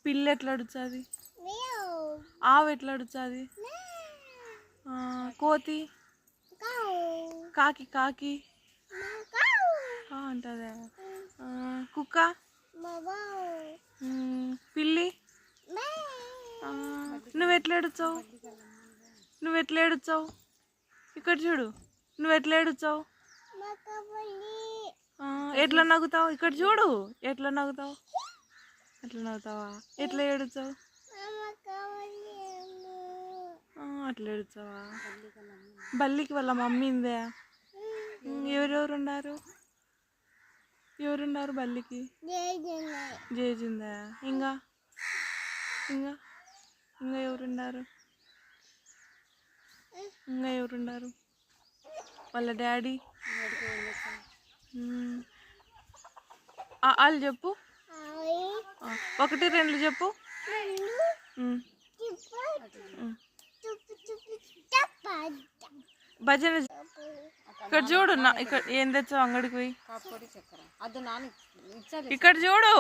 పిల్లి ఎట్లా అడుగుతుంది? ఆవు ఎట్లా అడుగుతుంది? కోతి కాకి కాకి అంటదే. కుక్క పిల్లి నువ్వెట్లా ఏడుచావు? నువ్వెట్లా ఏడుచావు? ఇక్కడ చూడు, నువ్వెట్లా ఏడుచావు? ఎట్లా నవ్వుతావు? ఇక్కడ చూడు, ఎట్లా నవ్వుతావు? అట్లా నవ్వుతావా? ఎట్లా ఏడుచావు? అట్లా ఏడుచావా? బల్లికి వాళ్ళ మమ్మీ ఉందే. ఎవరెవరు ఉన్నారు? ఎవరున్నారు బల్లికి? జేజిందా? ఇంకా ఇంకా ఇంకా ఎవరున్నారు? ఇంకా ఎవరున్నారు? వాళ్ళ డాడీ వాళ్ళు చెప్పు, 1 2 చెప్పు. భజన ఇక్కడ చూడు. ఇక్కడ ఏం తెచ్చావు అంగడికి పోయి? ఇక్కడ చూడు.